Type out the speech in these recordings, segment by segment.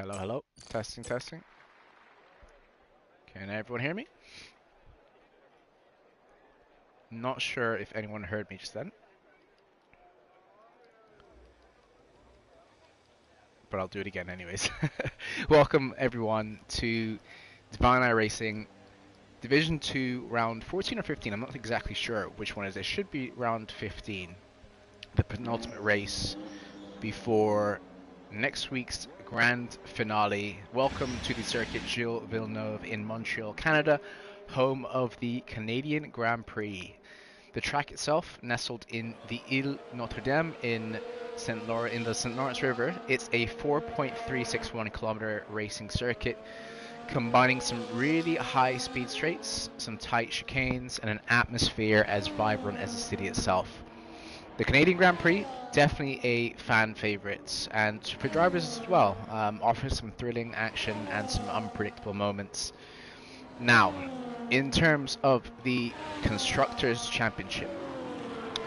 Hello, hello. Testing, testing. Can everyone hear me? Not sure if anyone heard me just then, but I'll do it again anyways. Welcome everyone to Divine Eye Racing Division 2 round 14 or 15. I'm not exactly sure which one it is. It should be round 15. The penultimate race before next week's grand finale. Welcome to the circuit Gilles Villeneuve in Montreal, Canada, home of the Canadian Grand Prix. The track itself, nestled in the Ile Notre Dame in the St. Lawrence River, it's a 4.361 kilometer racing circuit, combining some really high speed straights, some tight chicanes, and an atmosphere as vibrant as the city itself. The Canadian Grand Prix, definitely a fan favorite, and for drivers as well, offers some thrilling action and some unpredictable moments. Now, in terms of the Constructors' Championship,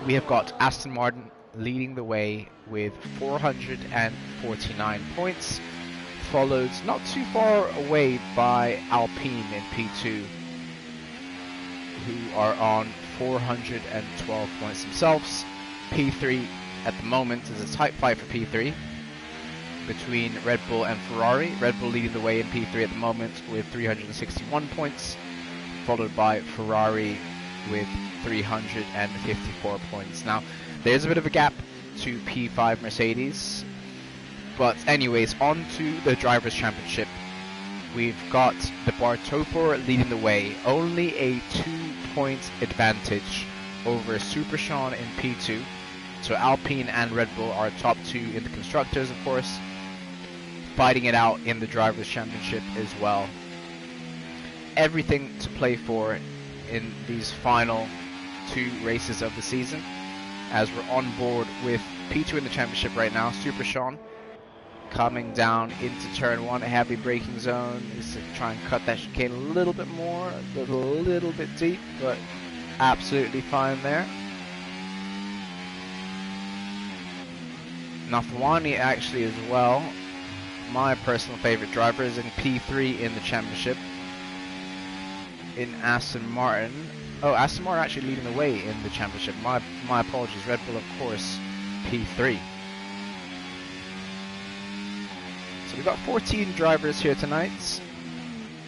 we have got Aston Martin leading the way with 449 points, followed not too far away by Alpine in P2, who are on 412 points themselves. P3 at the moment is a tight fight for P3 between Red Bull and Ferrari. Red Bull leading the way in P3 at the moment with 361 points, followed by Ferrari with 354 points. Now, there's a bit of a gap to P5 Mercedes, but anyways, on to the Drivers' Championship. We've got the Bartofor leading the way, only a 2-point advantage over Supershawn in P2. So Alpine and Red Bull are top two in the Constructors, of course, fighting it out in the Drivers' Championship as well. Everything to play for in these final two races of the season, as we're on board with P2 in the championship right now. Supershawn coming down into turn one, a heavy braking zone, is to try and cut that chicane a little bit more, a little bit deep, but absolutely fine there. Nathwani actually as well, my personal favorite driver, is in P3 in the championship in Aston Martin. Oh, Aston Martin actually leading the way in the championship. My apologies. Red Bull, of course, P3. So we've got 14 drivers here tonight.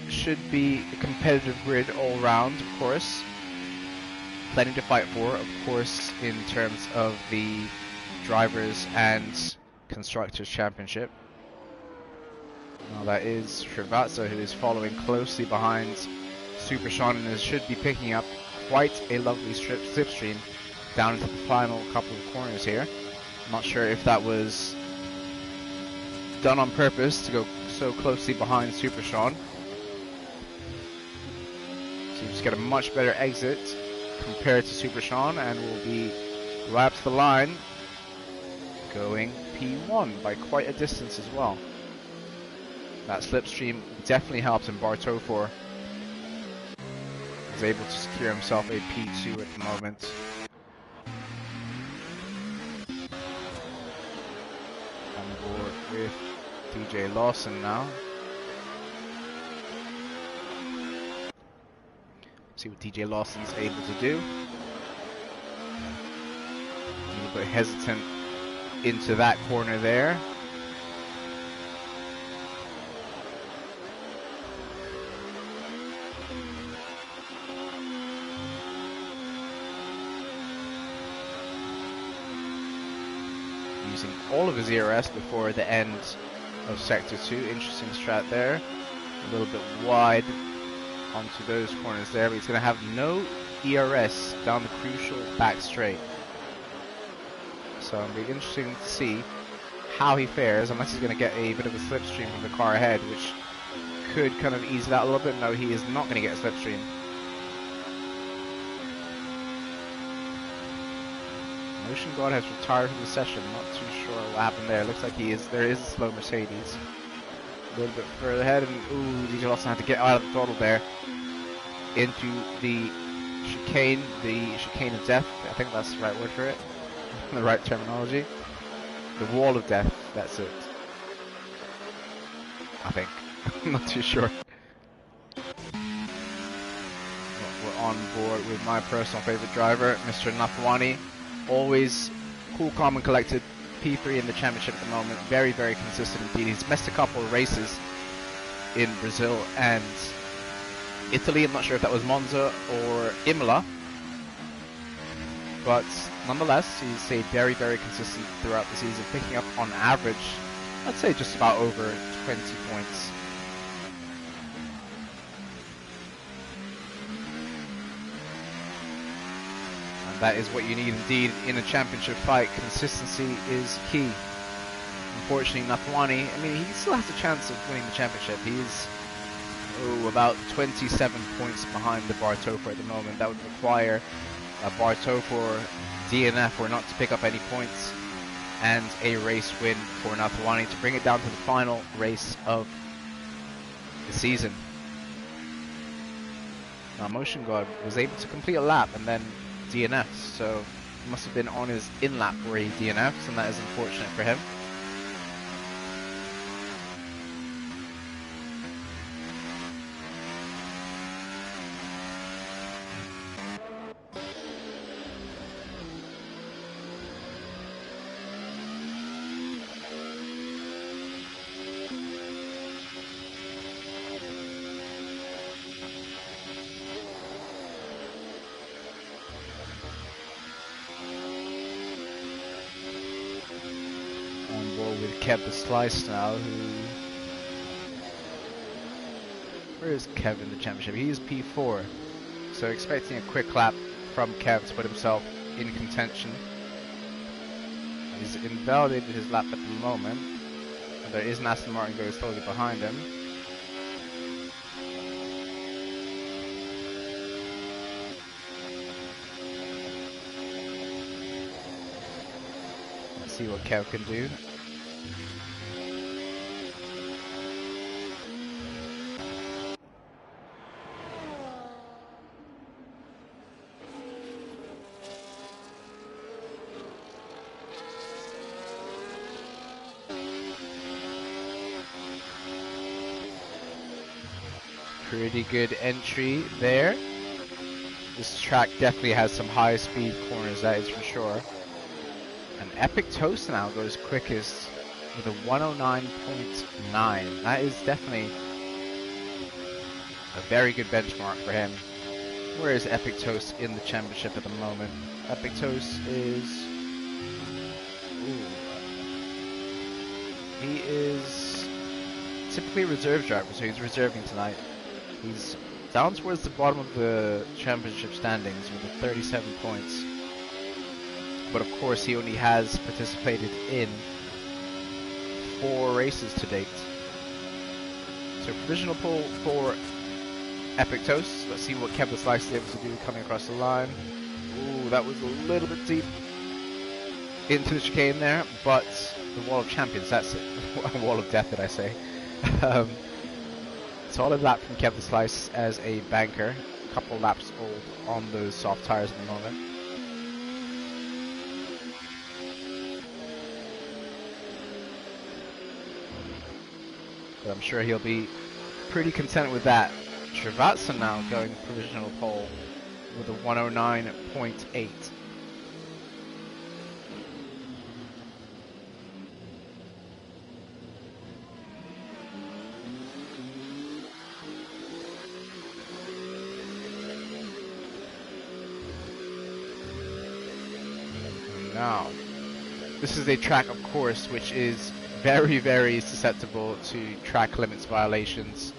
Should be a competitive grid all round, of course. Plenty to fight for, of course, in terms of the Drivers and Constructors Championship. Now that is Srivatsa, who is following closely behind Supershawn and should be picking up quite a lovely slipstream down into the final couple of corners here. I'm not sure if that was done on purpose to go so closely behind Supershawn. Seems to get a much better exit compared to Supershawn, and will be right up to the line, going P1 by quite a distance as well. That slipstream definitely helps, and Bartofor is able to secure himself a P2 at the moment. On board with DJ Lawson now. See what DJ Lawson's able to do. A little bit hesitant into that corner there. Using all of his ERS before the end of Sector 2. Interesting strat there. A little bit wide onto those corners there, but he's going to have no ERS down the crucial back straight. So it'll be interesting to see how he fares, unless he's going to get a bit of a slipstream from the car ahead, which could kind of ease it out a little bit. No, he is not going to get a slipstream. Motion God has retired from the session. Not too sure what happened there. Looks like there is a slow Mercedes. A little bit further ahead, and ooh, DJ Lawson had to get out of the throttle there into the chicane of death. I think that's the right word for it, the right terminology. The wall of death, that's it. I think. I'm not too sure. We're on board with my personal favorite driver, Mr. Nathwani. Always cool, calm, and collected. P3 in the championship at the moment. Very, very consistent indeed. He's missed a couple of races in Brazil and Italy. I'm not sure if that was Monza or Imola. But nonetheless, he's stayed very, very consistent throughout the season, picking up on average, I'd say just about over 20 points. And that is what you need indeed in a championship fight. Consistency is key. Unfortunately, Nathwani, I mean, he still has a chance of winning the championship. He's about 27 points behind the Bartopher at the moment. That would require a Bartopher DNF or not to pick up any points and a race win for Nathwani to bring it down to the final race of the season. Now, Motion God was able to complete a lap and then DNF, so he must have been on his in-lap where he DNFs, and that is unfortunate for him. With Kev the Slice now, where is Kev in the championship? He is P4, so expecting a quick lap from Kev to put himself in contention. He's invalidated his lap at the moment, and there is an Aston Martin going slowly behind him. Let's see what Kev can do. Pretty good entry there. This track definitely has some high speed corners, that is for sure. And Epic Toast now goes quickest with a 109.9. That is definitely a very good benchmark for him. Where is Epic Toast in the championship at the moment? Epic Toast is... he is typically a reserve driver, so he's reserving tonight. He's down towards the bottom of the championship standings with 37 points. But of course he only has participated in 4 races to date. So provisional pole for Epic Toast. Let's see what Kev the Slice is able to do coming across the line. Ooh, that was a little bit deep into the chicane there, but the Wall of Champions, that's it. Wall of Death, did I say. Solid lap from Kev the Slice as a banker. A couple laps old on those soft tires at the moment. But I'm sure he'll be pretty content with that. Srivatsan now going provisional pole with a 109.8. Now, this is a track, of course, which is very, very susceptible to track limits violations.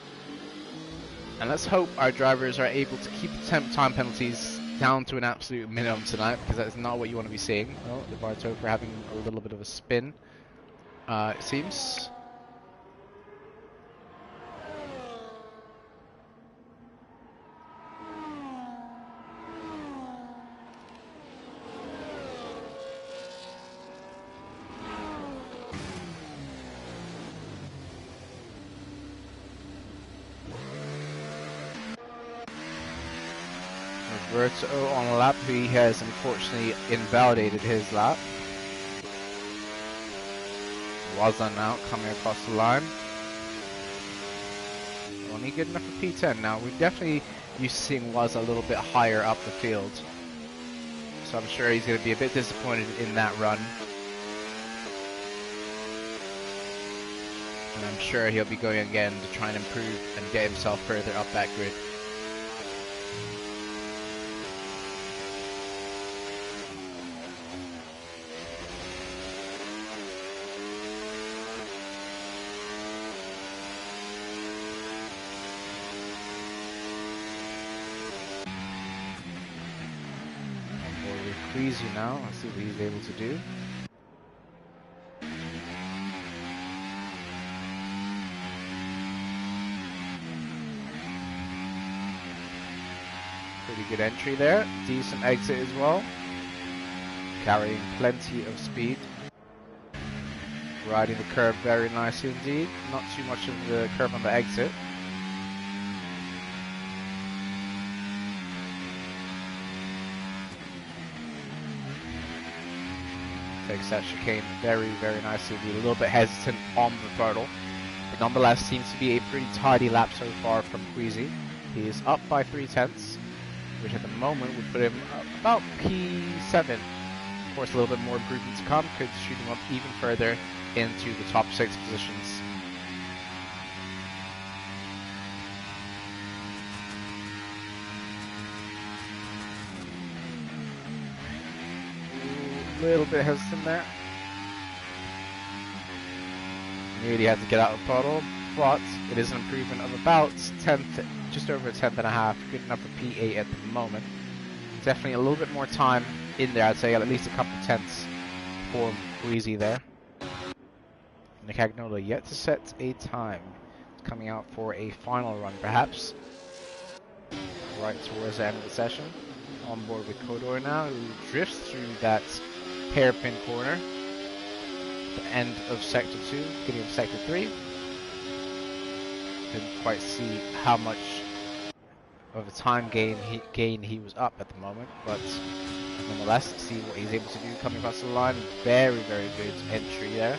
And let's hope our drivers are able to keep the time penalties down to an absolute minimum tonight, because that is not what you want to be seeing. Oh, the Bartopher having a little bit of a spin, it seems. Roberto on lap, he has unfortunately invalidated his lap. Wazan now coming across the line. Only good enough for P10. Now, we're definitely used to seeing Waz a little bit higher up the field. So I'm sure he's going to be a bit disappointed in that run. And I'm sure he'll be going again to try and improve and get himself further up that grid. Queasy now, let's see what he's able to do. Pretty good entry there, decent exit as well. Carrying plenty of speed. Riding the curve very nicely indeed, not too much of the curve on the exit. Takes that chicane very, very nicely. Be a little bit hesitant on the throttle, but nonetheless seems to be a pretty tidy lap so far from Queasy. He is up by 3/10, which at the moment would put him about P7. Of course, a little bit more improvement to come could shoot him up even further into the top 6 positions. Little bit hesitant there. Nearly had to get out of the throttle, but it is an improvement of about 10th, just over a 10th and a half. Good enough for P8 at the moment. Definitely a little bit more time in there, I'd say at least a couple tenths for Queasy there. Nick Agnola yet to set a time. Coming out for a final run perhaps. Right towards the end of the session. On board with Kodor now, who drifts through that hairpin corner. The end of Sector 2, beginning of Sector 3. Didn't quite see how much of a time gain he was up at the moment, but nonetheless, see what he's able to do coming across the line. Very, very good entry there.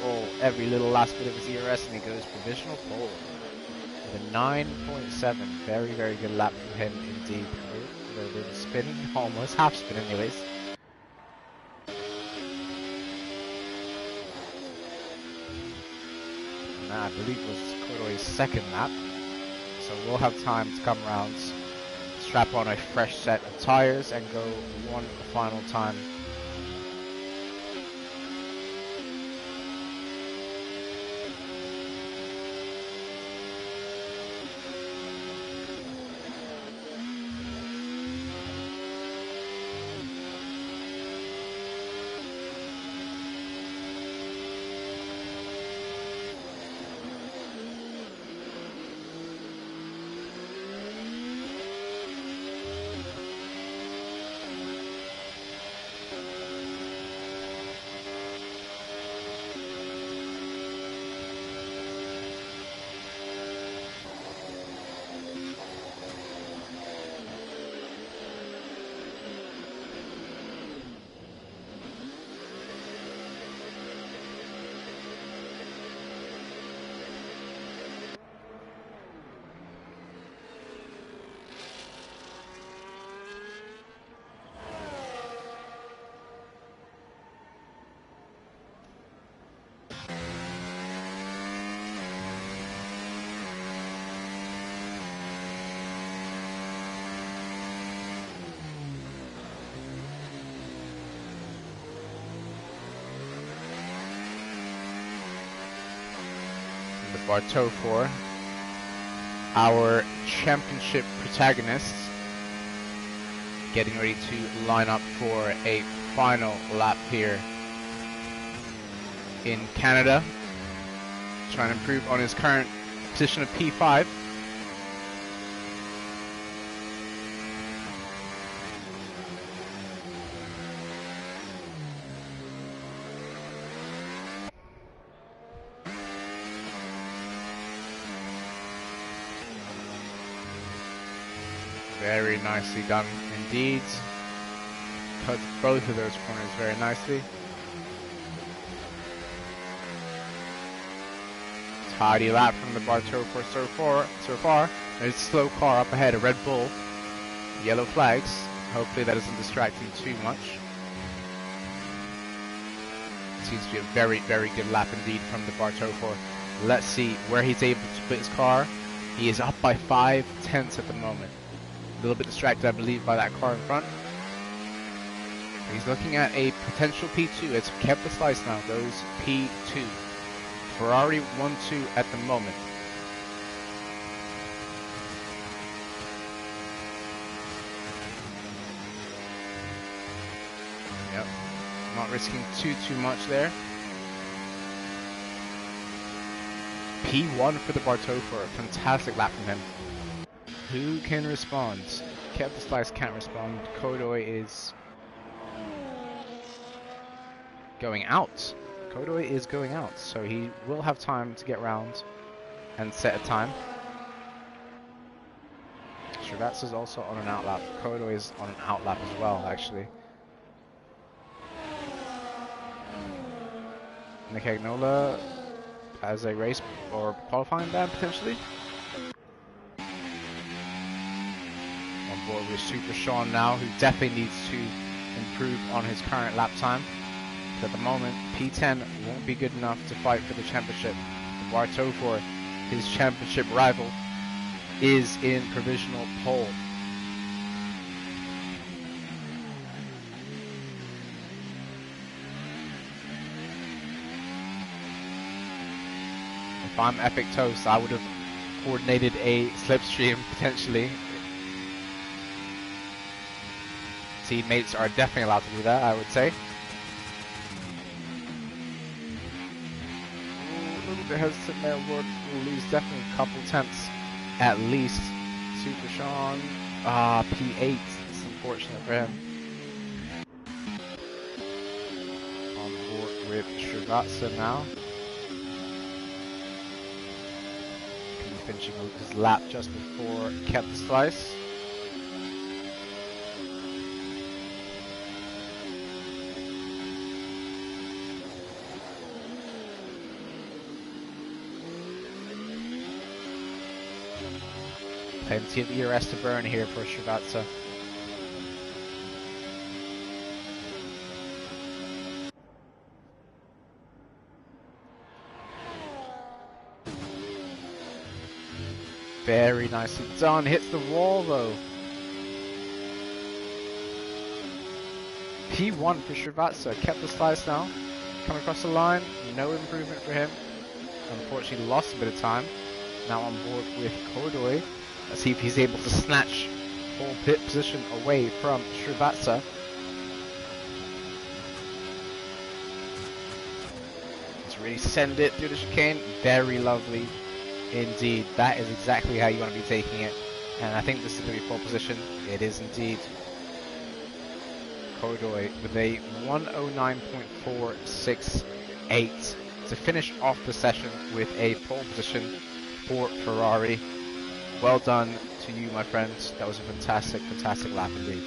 Oh, every little last bit of his ERS, and he goes provisional pole. With a 9.7, very, very good lap from him indeed. A little bit of spin, almost half spin anyways. And that, I believe, was Kodor's second lap. So we'll have time to come around, strap on a fresh set of tires, and go one final time. Barteau for our championship protagonists, getting ready to line up for a final lap here in Canada, trying to improve on his current position of P5. Very nicely done indeed. Cut both of those corners very nicely. Tidy lap from the Bartopher so far. There's a slow car up ahead, a Red Bull. Yellow flags. Hopefully that doesn't distract him too much. Seems to be a very, very good lap indeed from the Bartopher. Let's see where he's able to put his car. He is up by 5/10 at the moment. A little bit distracted, I believe, by that car in front. He's looking at a potential P2. It's kept the slice now, goes P2. Ferrari 1-2 at the moment. Yep, not risking too much there. P1 for the Bartopher, fantastic lap from him. Who can respond? Kept the slice can't respond. Kodoy is going out. Kodoy is going out, so he will have time to get round and set a time. Srivatsa's also on an outlap. Kodoy is on an outlap as well, actually. Nick Agnola as a race or qualifying ban potentially. On board with Super Sean now, who definitely needs to improve on his current lap time. At the moment, P10 won't be good enough to fight for the championship. The Bartopher, his championship rival, is in provisional pole. If I'm Epic Toast, I would have coordinated a slipstream potentially. Teammates are definitely allowed to do that, I would say. A little bit hesitant there, Lord will lose definitely a couple tenths at least. Super Sean, P8, it's unfortunate for him. On board with Srivatsa now. Finishing his lap just before kept the slice. Plenty of ERS to burn here for Srivatsa. Very nicely done. Hits the wall though. P1 for Srivatsa. Kept the slice now. Coming across the line. No improvement for him. Unfortunately lost a bit of time. Now on board with Kodoy. Let's see if he's able to snatch pole pit position away from Srivatsa. Let's really send it through the chicane. Very lovely indeed. That is exactly how you want to be taking it. And I think this is going to be pole position. It is indeed. Kodoy with a 109.468 to finish off the session with a pole position for Ferrari. Well done to you, my friends. That was a fantastic, fantastic lap indeed.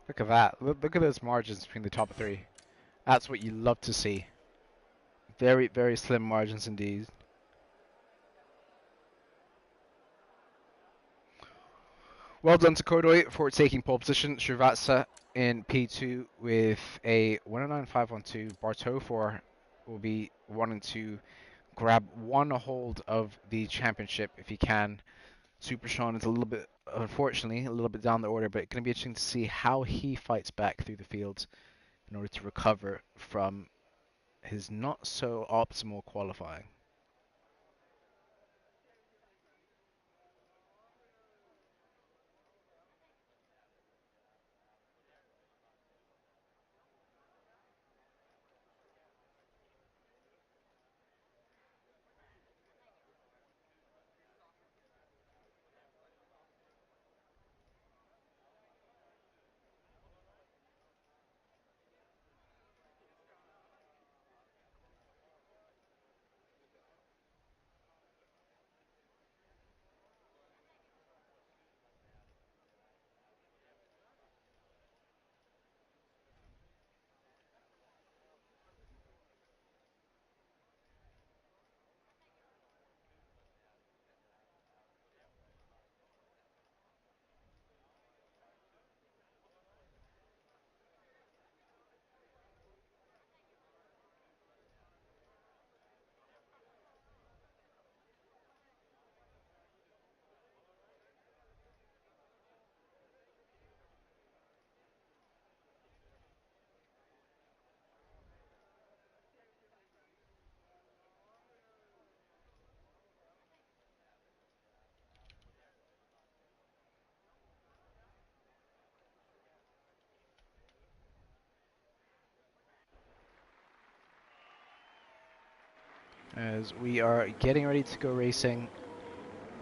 Look at that. Look at those margins between the top three. That's what you love to see. Very, very slim margins indeed. Well done to Kodoy for taking pole position. Srivatsa in P2 with a 109.512. Bartopher will be wanting to grab one hold of the championship if he can. Super Sean is a little bit, unfortunately, a little bit down the order, but it's going to be interesting to see how he fights back through the field in order to recover from his not so optimal qualifying. As we are getting ready to go racing,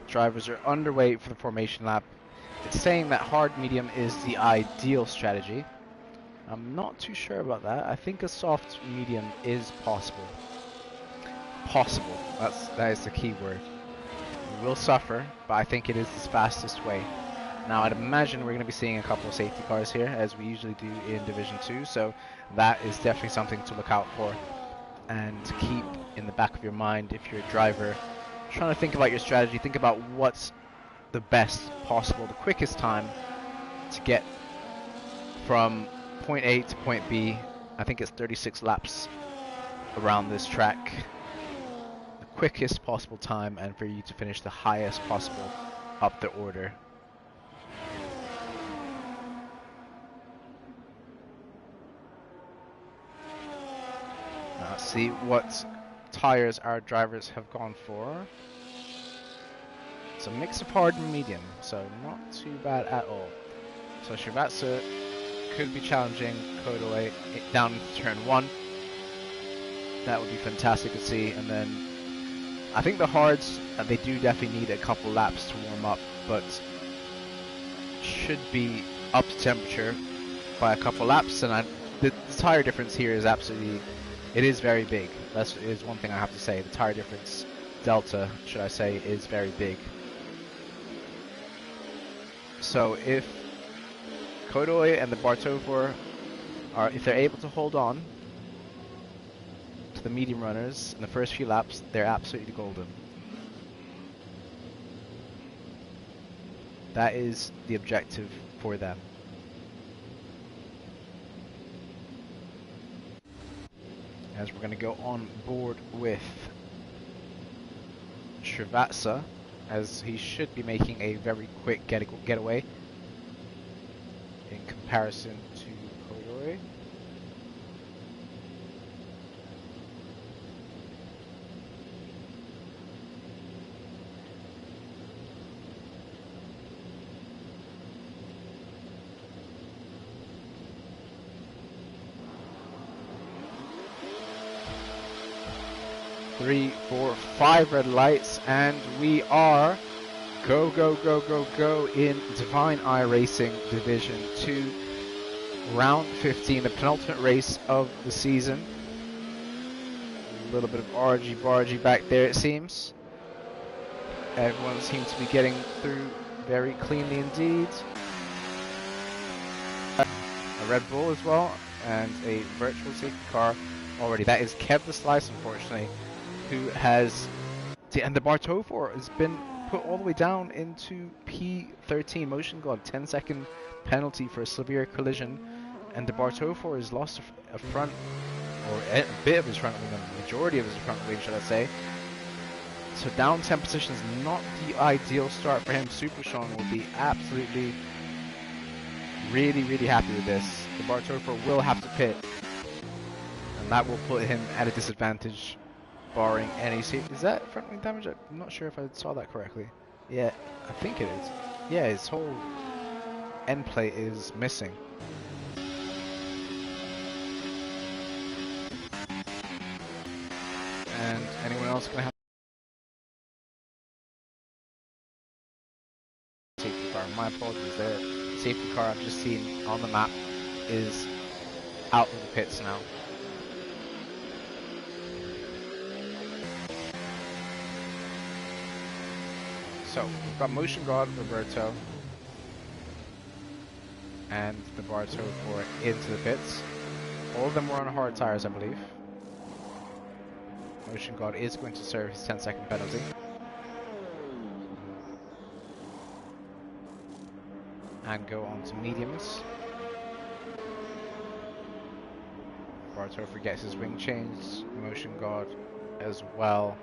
drivers are underway for the formation lap. It's saying that hard medium is the ideal strategy. I'm not too sure about that. I think a soft medium is possible. Possible. That is the key word. You will suffer, but I think it is the fastest way. Now, I'd imagine we're going to be seeing a couple of safety cars here, as we usually do in Division 2, so that is definitely something to look out for and to keep in the back of your mind if you're a driver. Trying to think about your strategy, think about what's the best possible, the quickest time to get from point A to point B. I think it's 36 laps around this track. The quickest possible time, and for you to finish the highest possible up the order. Now let's see what tires our drivers have gone for. It's a mix of hard and medium, so not too bad at all. So Shivatsu could be challenging Kodoe down into turn 1. That would be fantastic to see. And then I think the hards, they do definitely need a couple laps to warm up, but should be up to temperature by a couple laps. And the tire difference here is absolutely, it is very big. That is one thing I have to say. The tire difference, delta, should I say, is very big. So if Kodoe and the Bartofor if they're able to hold on to the medium runners in the first few laps, they're absolutely golden. That is the objective for them. As we're going to go on board with Srivatsa, as he should be making a very quick getaway in comparison to Kodoe. Three, four, 5 red lights, and we are go, go, go, go, go in Divine Eye Racing Division 2, round 15, the penultimate race of the season. A little bit of argy-bargy back there, it seems. Everyone seems to be getting through very cleanly indeed. A Red Bull as well, and a virtual safety car already. That is Kev the Slice, unfortunately, who has, and the Bartofor has been put all the way down into P13. Motion God, 10-second penalty for a severe collision, and the Bartofor has lost a front, or a bit of his front wing, the majority of his front wing, should I say. So down 10 positions, not the ideal start for him. Super Sean will be absolutely, really, really happy with this. The Bartofor will have to pit, and that will put him at a disadvantage. Barring any safety. Is that front wing damage? I'm not sure if I saw that correctly. Yeah, I think it is. Yeah, his whole end plate is missing. And anyone else gonna have safety car? My apologies there. Safety car I've just seen on the map is out of the pits now. So, we've got Motion God, Roberto, and the Bartofor into the pits. All of them were on hard tires, I believe. Motion God is going to serve his 10-second penalty. And go on to mediums. Bartofor gets his wing changed. Motion God as well,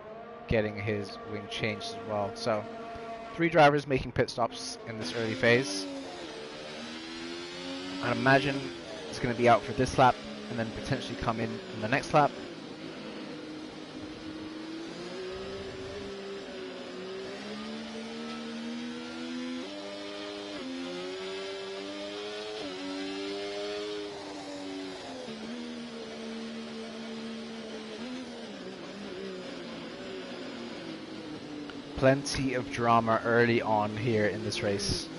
getting his wing changed as well. So, 3 drivers making pit stops in this early phase. I'd imagine it's going to be out for this lap and then potentially come in the next lap. Plenty of drama early on here in this race.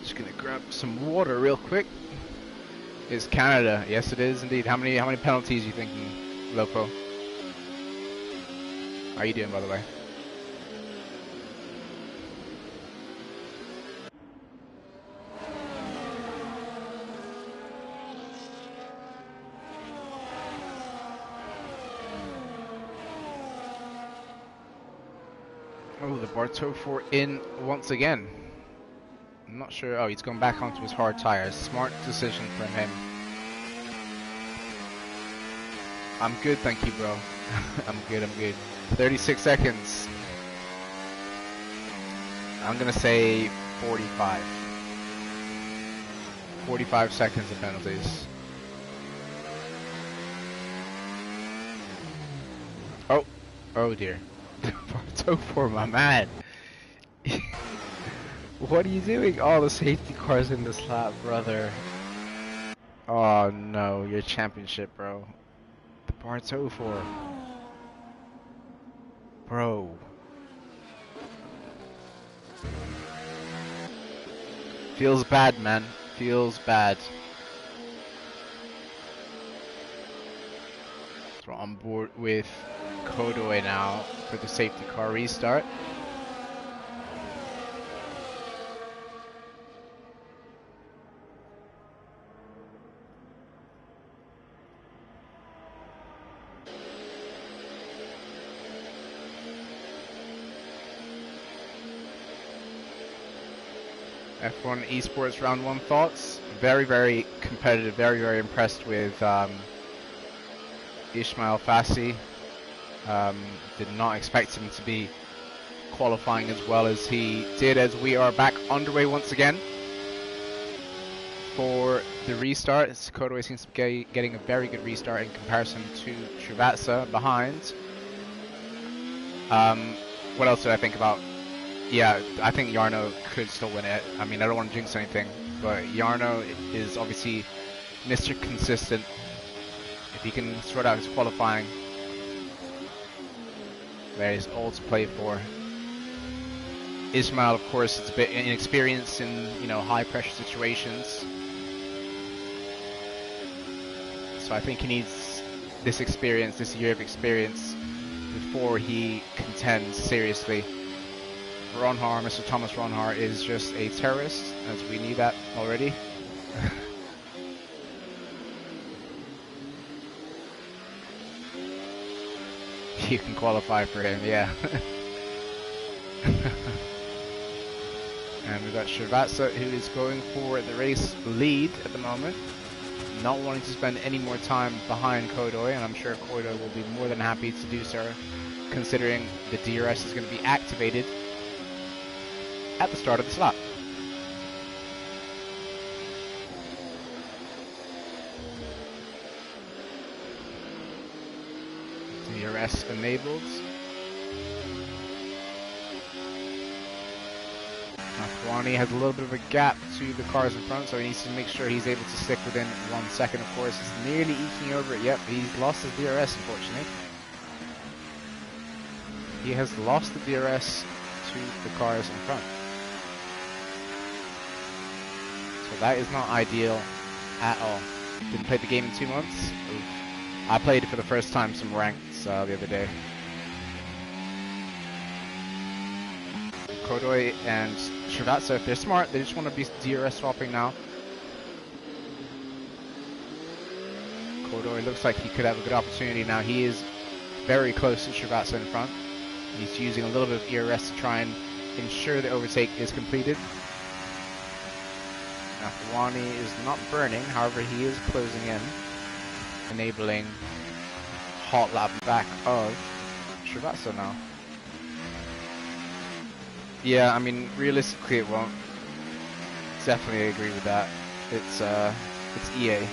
Just gonna grab some water real quick. It's Canada. Yes, it is indeed. How many penalties are you thinking, Lopo? How are you doing, by the way? Oh, the Bartow 4 in once again. I'm not sure. Oh, he's going back onto his hard tires. Smart decision from him. I'm good, thank you, bro. I'm good. 36 seconds. I'm gonna say 45. 45 seconds of penalties. Oh dear. Bartow 4, my man. What are you doing? Oh, the safety car's in this lap, brother. Oh no, your championship, bro. The Bartow 4. Bro. Feels bad, man. Feels bad. So we're on board with Kodoe now for the safety car restart. F1 Esports Round 1 thoughts? Very, very competitive, very, very impressed with Ismail Fassi. Did not expect him to be qualifying as well as he did, as we are back underway once again for the restart. Kodoe seems to be getting a very good restart in comparison to Srivatsa behind. What else did I think about? Yeah, I think Jarno could still win it. I mean, I don't want to jinx anything, but Jarno is obviously Mr. Consistent. If he can sort out his qualifying, there is all to play for. Ismail, of course, is a bit inexperienced in, high pressure situations. So I think he needs this experience, this year of experience, before he contends seriously. Ronhar, Mr. Thomas Ronhar, is just a terrorist, as we knew that already. You can qualify for him, yeah. And we've got Srivatsa, who is going for the race lead at the moment, not wanting to spend any more time behind Kodoe, and I'm sure Kodoe will be more than happy to do so, considering the DRS is going to be activated at the start of this lap. DRS enabled. Afwani has a little bit of a gap to the cars in front, so he needs to make sure he's able to stick within 1 second. Of course, he's nearly eking over it. Yep, he's lost his DRS, unfortunately. He has lost the DRS to the cars in front. So that is not ideal at all. Didn't play the game in 2 months. Oof. I played it for the first time some ranked the other day. Kodoe and Srivatsa, if they're smart, they just want to be DRS swapping now. Kodoe looks like he could have a good opportunity now. He is very close to Srivatsa in front. He's using a little bit of ERS to try and ensure the overtake is completed. Nathwani is not burning, however he is closing in, enabling hot lap back of Srivatsa now. Yeah, I mean, realistically it won't. Definitely agree with that. It's EA.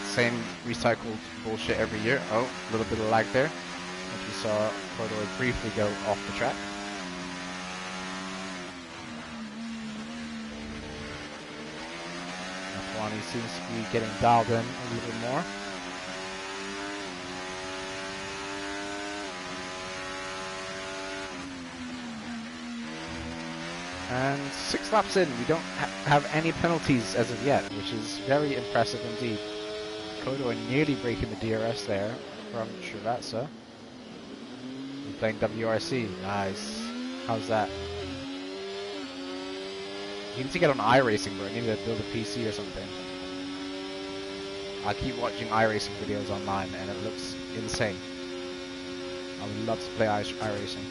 Same recycled bullshit every year. Oh, a little bit of lag there. As we saw Cordoy briefly go off the track. Nathwani seems to be getting dialed in a little bit more. And 6 laps in, we don't have any penalties as of yet, which is very impressive indeed. Kodo nearly breaking the DRS there from Srivatsa. We're playing WRC, nice. How's that? You need to get on iRacing, bro. You need to build a PC or something. I keep watching iRacing videos online and it looks insane. I would love to play iRacing.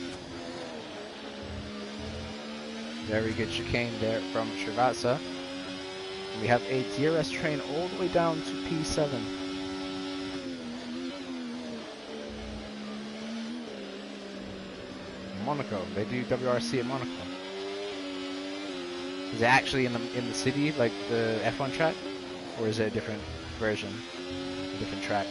Very good chicane there from Srivatsa. We have a DRS train all the way down to P7. Monaco, they do WRC at Monaco. Is it actually in the city, like the F1 track? Or is it a different version, a different track?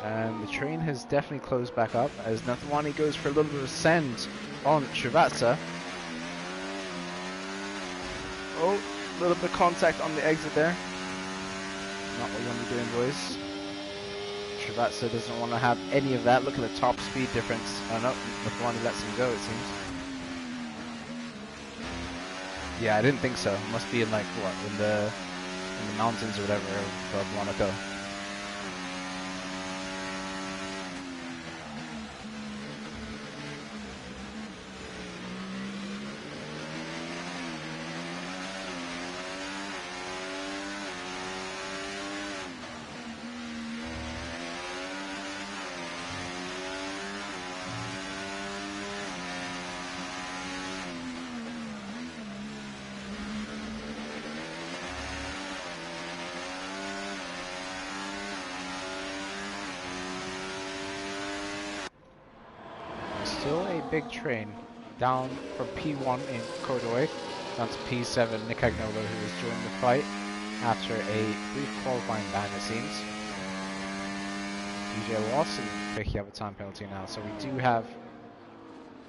And the train has definitely closed back up as Nathwani goes for a little bit of send on Srivatsa. Oh, a little bit of contact on the exit there. Not what you want to be doing, boys. Srivatsa doesn't want to have any of that. Look at the top speed difference. Oh no, Nathwani lets him go, it seems. Yeah, I didn't think so. It must be in like, what, in the mountains or whatever of Monaco. Still a big train down from P1 in Cordoy down to P7 Nick Agnolo, who is joining the fight after a brief qualifying ban, it seems. DJ Lawson picking up a time penalty now, so we do have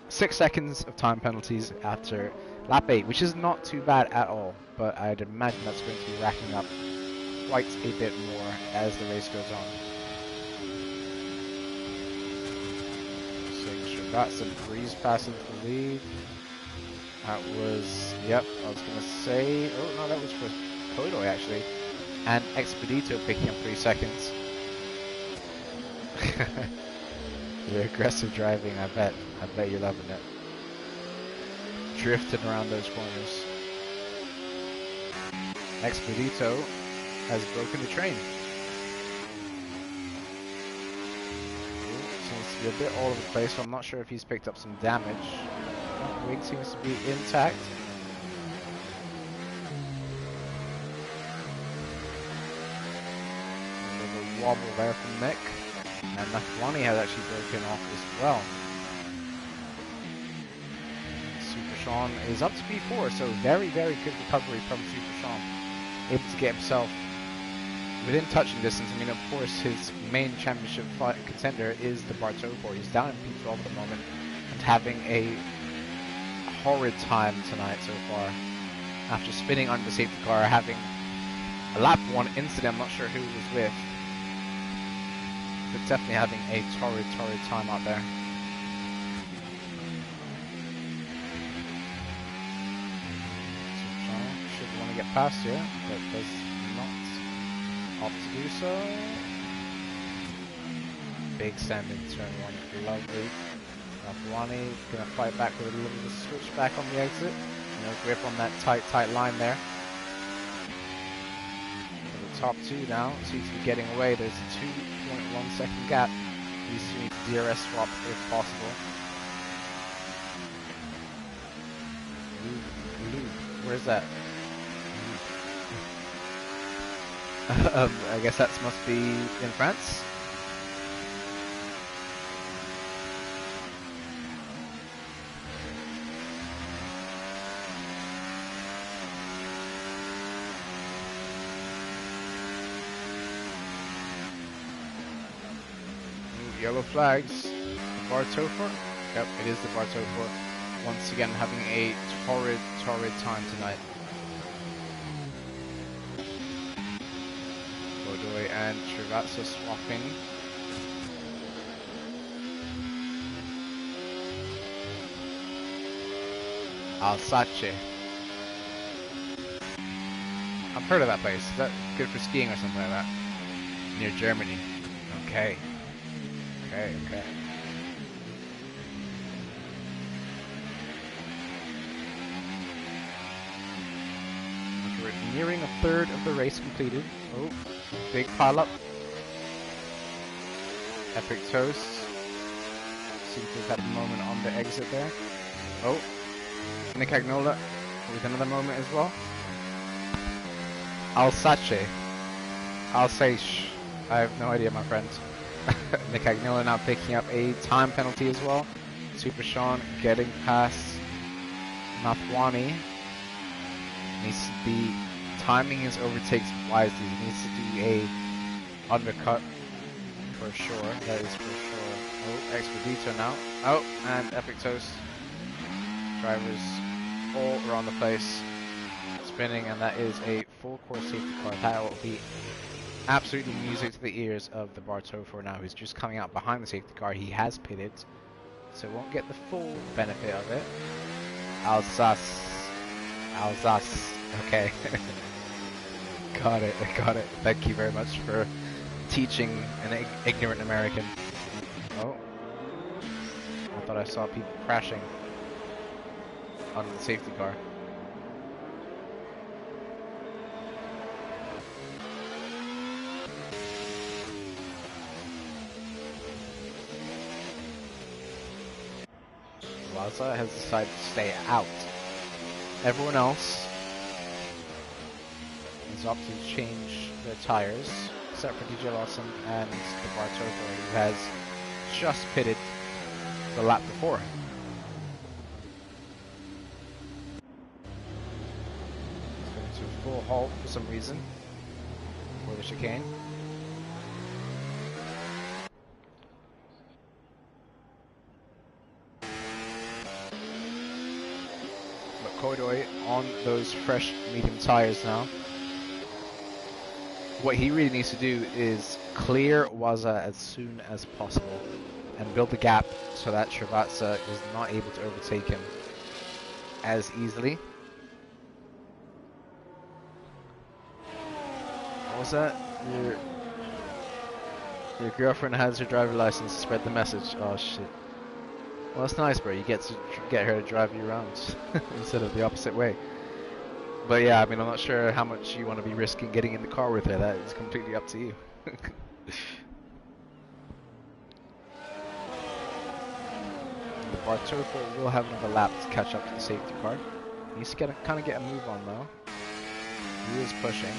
6 seconds of time penalties after lap 8, which is not too bad at all, but I'd imagine that's going to be racking up quite a bit more as the race goes on. That's a breeze passing the lead. That was, yep, I was going to say, oh no, that was for Kodo actually. And Expedito picking up 3 seconds. The aggressive driving, I bet you're loving it. Drifting around those corners. Expedito has broken the train. Seems to be a bit all over the place, so I'm not sure if he's picked up some damage. Wing seems to be intact. A little wobble there from Nick. And Nathwani has actually broken off as well. Super Sean is up to P4, so very, very good recovery from Super Sean. Able to get himself within touching distance. I mean, of course, his main championship contender is the Bartopor. He's down in P12 at the moment and having a horrid time tonight so far. After spinning under the safety car, having a lap 1 incident, I'm not sure who he was with, but definitely having a torrid time out there. Super Sean should want to get past here, but does not. off to do so. Big send in turn one, lovely. Nathwani gonna fight back with a little bit of switch back on the exit. No grip on that tight line there. For the top two now, seems to be getting away. There's a 2.1 second gap. These two need to DRS swap if possible. Where's that? I guess that must be in France. Ooh, yellow flags. The Bar Topher? Yep, it is the Bar Topher. Once again having a torrid time tonight. Godoy and Travatsa swapping. Alsace. I've heard of that place. Is that good for skiing or something like that? Near Germany. Okay. Okay. We're nearing a third of the race completed. Oh, big pile up. Epic Toast. Seems to have had a moment on the exit there. Oh, Nick Agnola with another moment as well. Alsace. Alsace. I have no idea, my friend. Nick Agnola now picking up a time penalty as well. Super Sean getting past Nathwani. Needs to be timing his overtakes wisely. He needs to do a undercut for sure. That is for sure. Oh, Expedito now. Oh, and Epic Toast. Drivers all around the place spinning, and that is a full course safety car. That will be absolutely music to the ears of the Bar Topher now, who's just coming out behind the safety car. He has pitted, so won't get the full benefit of it. Alsace. Okay. Got it. Thank you very much for teaching an ignorant American. Oh. I thought I saw people crashing on the safety car. Laza has decided to stay out. Everyone else has opted to change their tires, except for DJ Lawson and the Bar Topher, who has just pitted the lap before. It's going to a full halt for some reason for the chicane. Godoy on those fresh medium tires now. What he really needs to do is clear Waza as soon as possible and build the gap so that Travatsa is not able to overtake him as easily. What was that? Your girlfriend has her driver license. Spread the message. Oh shit. Well, that's nice, bro. You get to get her to drive you around instead of the opposite way. But yeah, I mean, I'm not sure how much you want to be risking getting in the car with her. That is completely up to you. The Bar Topher will have another lap to catch up to the safety car. He needs to kind of get a move on though. He is pushing.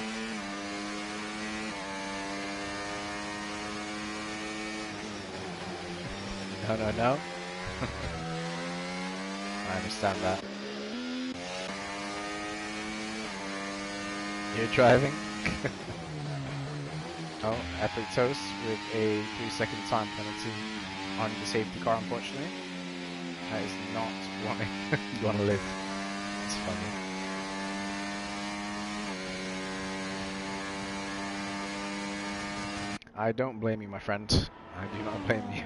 No. I understand that. You're driving? Oh, Epic Toast with a 3-second time penalty on the safety car, unfortunately. That is not what you want to live. It's funny. I don't blame you, my friend. I do not blame you.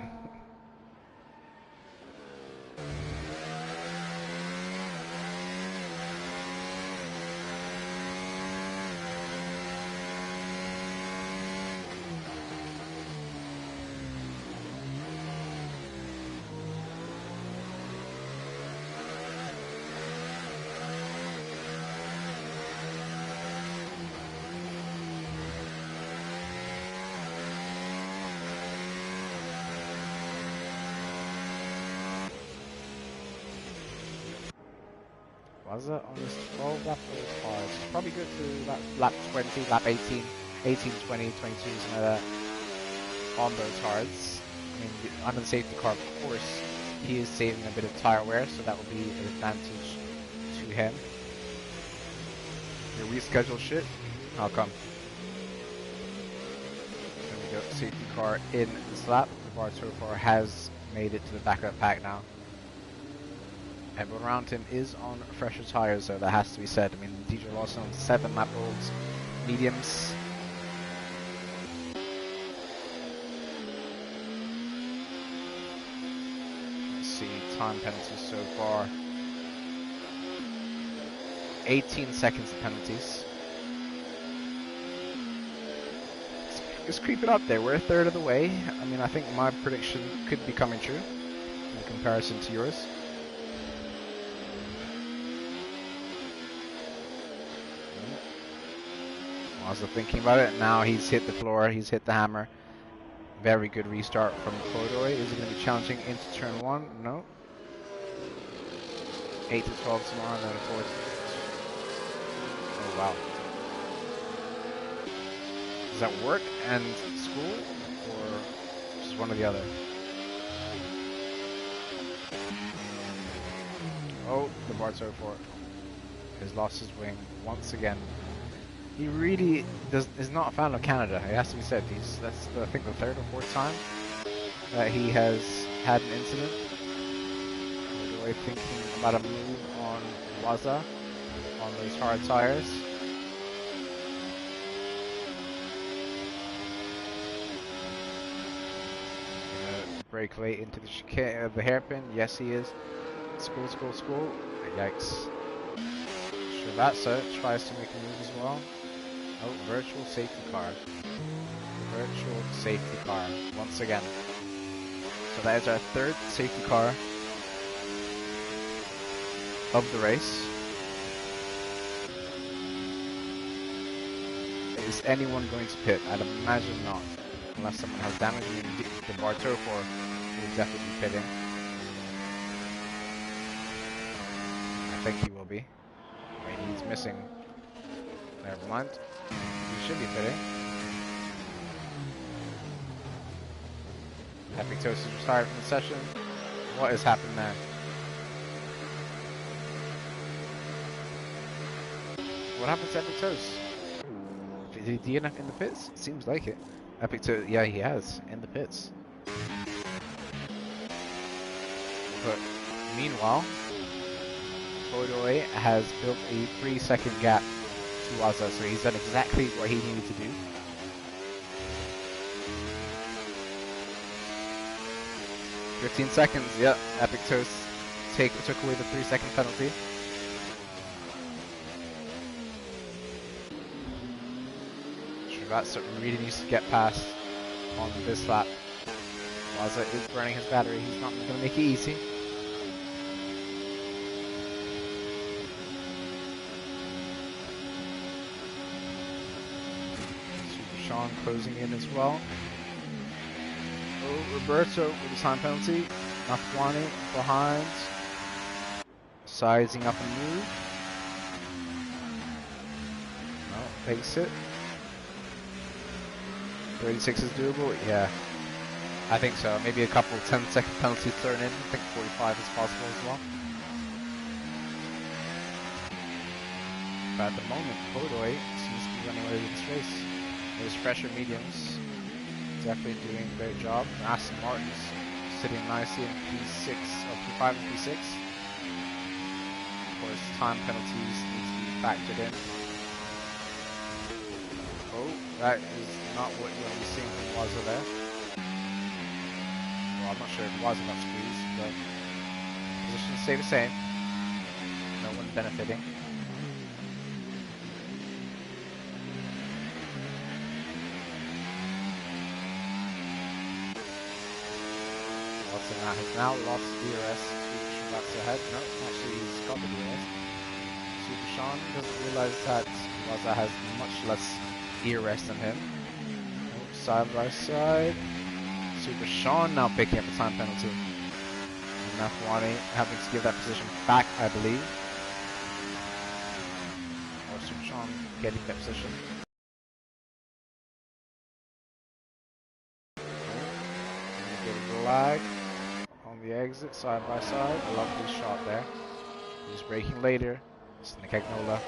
Waza on his 12 lap old cars. Probably good to lap 20, lap 18, 18, 20, 22, something like that on those hards. I mean, under the safety car, of course, he is saving a bit of tire wear, so that will be an advantage to him. Your reschedule shit? How come? There we go, safety car in this lap. The bar so far has made it to the back of the pack now. Everyone around him is on fresher tires, so that has to be said. I mean, DJ Lawson on 7 lap olds, mediums. Let's see, time penalties so far. 18 seconds of penalties. It's creeping up there. We're a third of the way. I mean, I think my prediction could be coming true in comparison to yours. Also thinking about it, now he's hit the floor, he's hit the hammer. Very good restart from Kodoi. Is it going to be challenging into turn 1? No. 8 to 12 tomorrow, and then 4 to... Oh wow. Is that work and school, or just one or the other? Oh, the Bart's 04 has lost his wing once again. He really is not a fan of Canada. It has to be said. That's I think the 3rd or 4th time that he has had an incident. Kodoi thinking about a move on Waza on those hard tires. Brake late into the chicane, the hairpin. Yes, he is. School. Yikes. Shrivatsa tries to make a move as well. Oh, virtual safety car. Virtual safety car once again. So that is our 3rd safety car of the race. Is anyone going to pit? I'd imagine not. Unless someone has damage, the Bartoko will definitely be pitting. I think he will be. I mean, he's missing. Never mind. He should be pitting. Epictos is retired from the session. What has happened there? What happened to Epictos? Did he DNF in the pits? Seems like it. Epictos, yeah, he has, in the pits. But meanwhile, Kodoi has built a 3-second gap to Waza, so he's done exactly what he needed to do. "15 seconds, yep, Epictos took away the 3-second penalty. Shrivatsa really needs to get past on this lap. Waza is burning his battery, he's not going to make it easy. Super Sean closing in as well. Oh, Roberto with a time penalty. Nathwani behind. Sizing up a move. No, pace it. 36 is doable? Yeah. I think so. Maybe a couple 10-second penalties thrown in. I think 45 is possible as well. But at the moment, Kodoi seems to be running away with this race. Those fresher mediums definitely doing a great job. Aston Martin's sitting nicely in P6 or P5 and P6. Of course, time penalties need to be factored in. Oh, that is not what you want to be seeing from Waza there. Well, I'm not sure if Waza got squeezed, but positions stay the same. No one benefiting. Watson has now lost DRS to Shrivatsa ahead. No, actually he's got the DRS. Super Sean doesn't realize that Waza has much less DRS than him. Oh, side by side. Super Sean now picking up the time penalty. And Nathwani having to give that position back, I believe. getting that position. Getting the lag on the exit, side by side. A lovely shot there. He's braking later. It's Nick Agnola.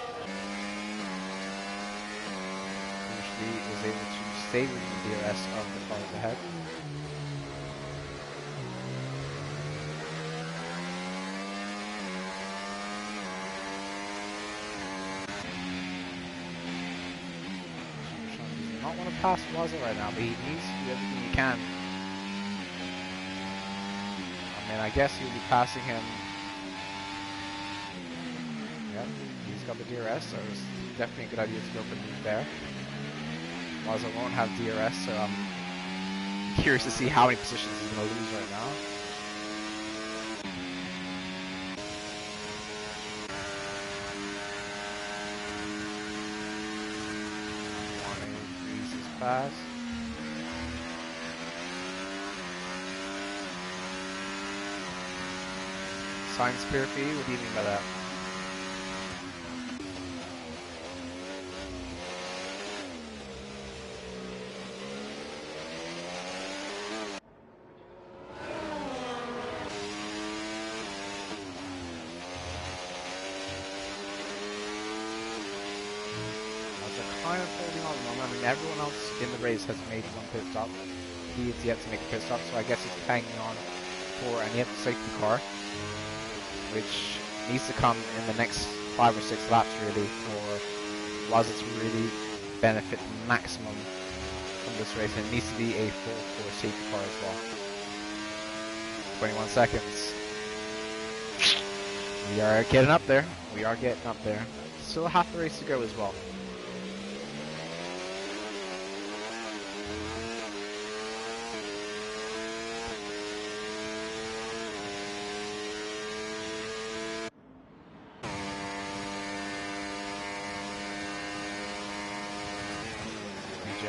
Usually is able to stay with the DRS of the cars ahead. Does not want to pass Waza right now, but he needs to do everything he can. I mean, I guess he'll be passing him. Yep, he's got the DRS, so it's definitely a good idea to go for the move there. Waza won't have DRS, so I'm curious to see how many positions he's going to lose right now. Wanting his pass. Sign spear fee? What do you mean by that? Kind of holding on at the moment. I mean, everyone else in the race has made one pit stop. He is yet to make a pit stop, so I guess he's hanging on for an yet safety car, which needs to come in the next 5 or 6 laps really for Waza to really benefit maximum from this race, and it needs to be a full force safety car as well. 21 seconds. We are getting up there. We are getting up there. Still half the race to go as well.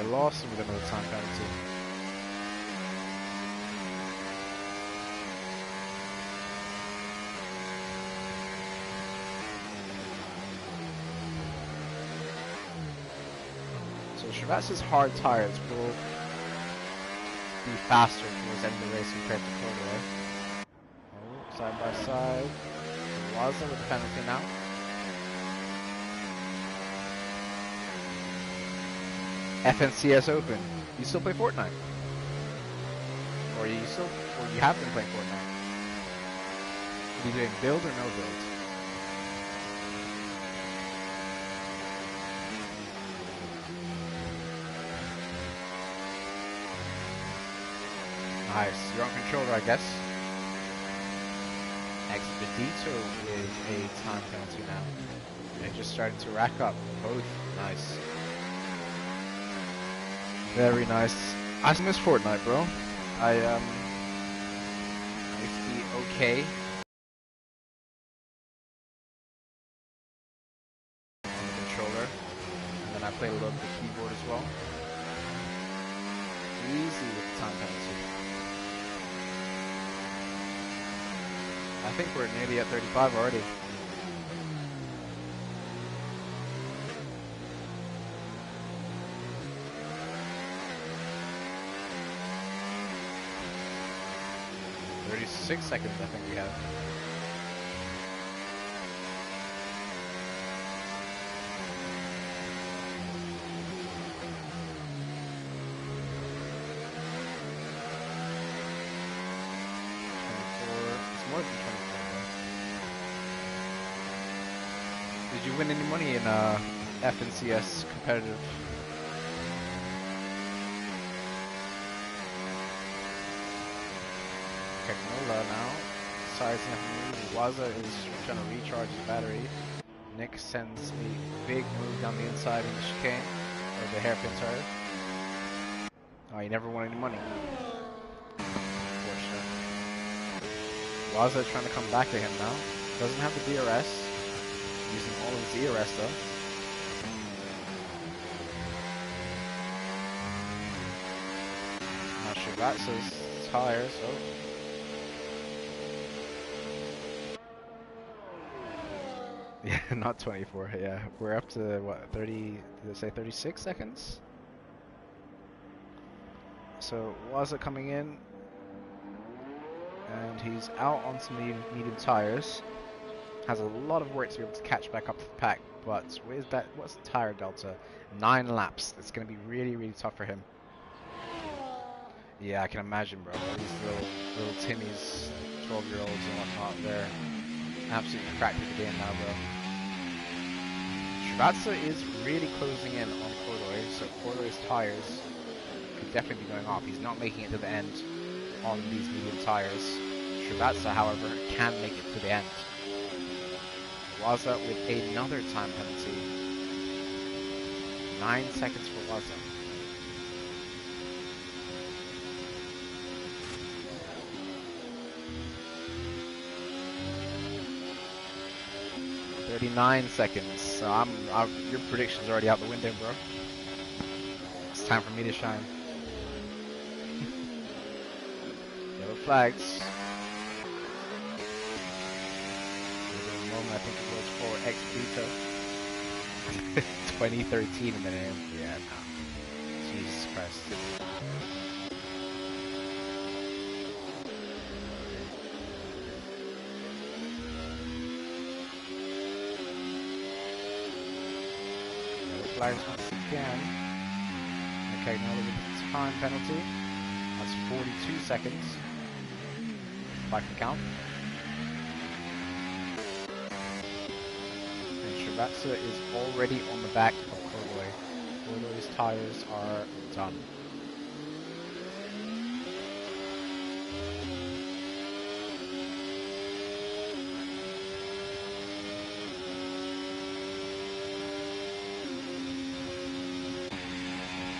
Lost with another time penalty. So Shrivast's hard tires will be faster towards the end of the race compared to Corduroy. Oh, side by side. Waza with the penalty now. FNCS Open. You still play Fortnite? Or you have been playing Fortnite? Are you doing build or no build? Nice. You're on controller, I guess. Expedito with a time penalty now. And just starting to rack up. Both. Nice. Very nice. I miss Fortnite, bro. I used to be okay on the controller, and then I played a little bit of keyboard as well. Easy with the time penalty. I think we're nearly at 35 already. Six seconds, I think we have. It's more than 24. Did you win any money in FNCS competitive? Agnola now, sizing up a move. Waza is trying to recharge his battery. Nick sends a big move down the inside in the chicane, or the hairpin turn. Oh, he never won any money. Unfortunately. Waza is trying to come back to him now. Doesn't have the DRS. Using all of his DRS though. Not sure that's his tires, so. Yeah, not 24. Yeah, we're up to what, 30? Did I say 36 seconds? So Waza coming in, and he's out on some medium tires. Has a lot of work to be able to catch back up to the pack, but what's the tire delta? 9 laps. It's going to be really, really tough for him. Yeah, I can imagine, bro. All these little Timmies, 12-year-olds and whatnot, they're absolutely cracked at the game now, bro. Shrivatsa is really closing in on Corduroy, so Corduroy's tires could definitely be going off. He's not making it to the end on these medium tires. Shrivatsa, however, can make it to the end. Waza with another time penalty. 9 seconds for Waza. "39 seconds." So your prediction's already out the window, bro. It's time for me to shine. Yellow flags. I think it was for Expedito. 2013 in the name. Yeah, no. Jesus Christ. Yellow flags once again. Okay, now with the time penalty. That's 42 seconds. If I can count. Shrivatsa is already on the back of Corduroy. Corduroy's tires are done.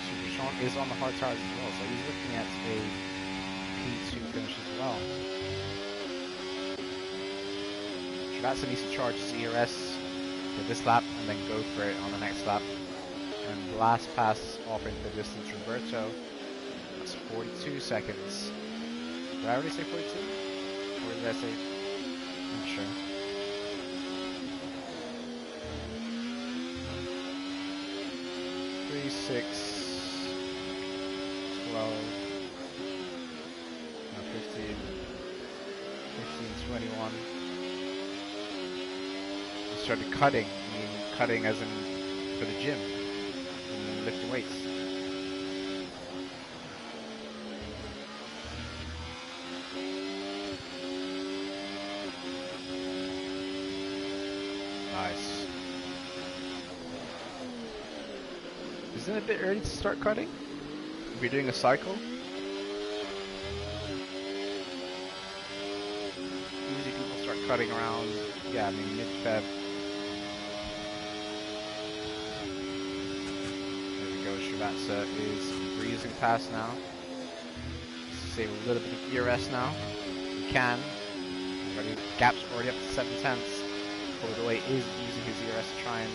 Super Sean is on the hard tires as well, so he's looking at a P2 finish as well. Shrivatsa needs to charge his ERS for this lap and then go for it on the next lap. And the last pass offering the distance, Roberto. That's 42 seconds. Did I already say 42? Or did I say? I'm not sure. Three, 6, 12, no, 15, 21. Started cutting. I mean, cutting as in for the gym, and lifting weights. Nice. Isn't it a bit early to start cutting? If you're doing a cycle? Usually people start cutting around, yeah, I mean mid-Feb. Shrivatsa is breezing past now. Save a little bit of ERS now. He can. Gap's already up to 7/10. Corduroy is using his ERS to try and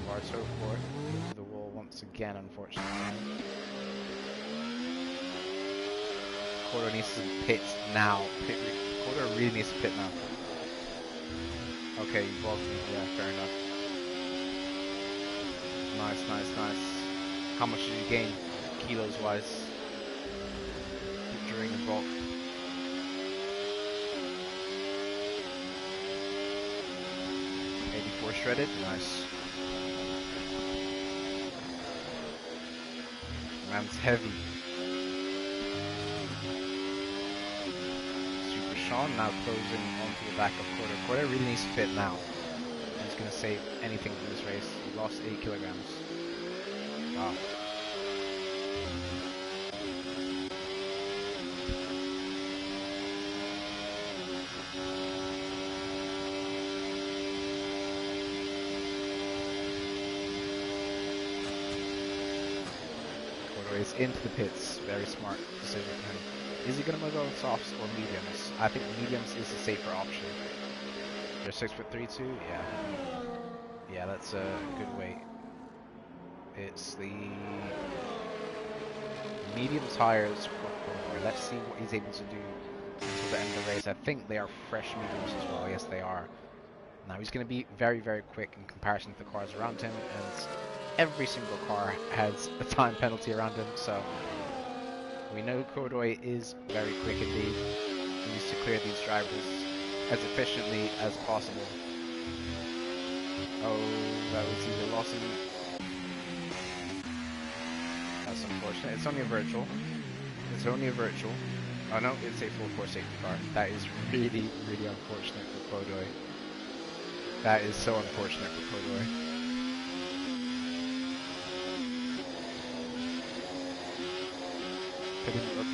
Barto for the wall once again, unfortunately. Corduroy needs to pit now. Corduroy really needs to pit now. Okay, you blocked me. Yeah, fair enough. Nice, nice, nice. How much did you gain, kilos wise, during the bulk? '84 shredded, nice. Man's heavy. Super Sean now closing onto the back of Corduroy. Corduroy really needs to fit now. He's going to save anything from this race. He lost 8 kilograms. Wow. Corduroy is into the pits. Very smart decision for him. Is he going to go softs or mediums? I think mediums is the safer option. They're 6'3" too? Yeah. Yeah, that's a good weight. It's the medium tires for Corduroy. Let's see what he's able to do in towards the end of the race. I think they are fresh mediums as well. Yes, they are. Now he's going to be very, very quick in comparison to the cars around him, and every single car has a time penalty around him, so we know Cordoy is very quick indeed. He needs to clear these drivers as efficiently as possible. Oh, that was either Lawson. That's unfortunate. It's only a virtual. It's only a virtual. Oh no, it's a full course safety car. That is really, really unfortunate for Cordoy. That is so unfortunate for Cordoy.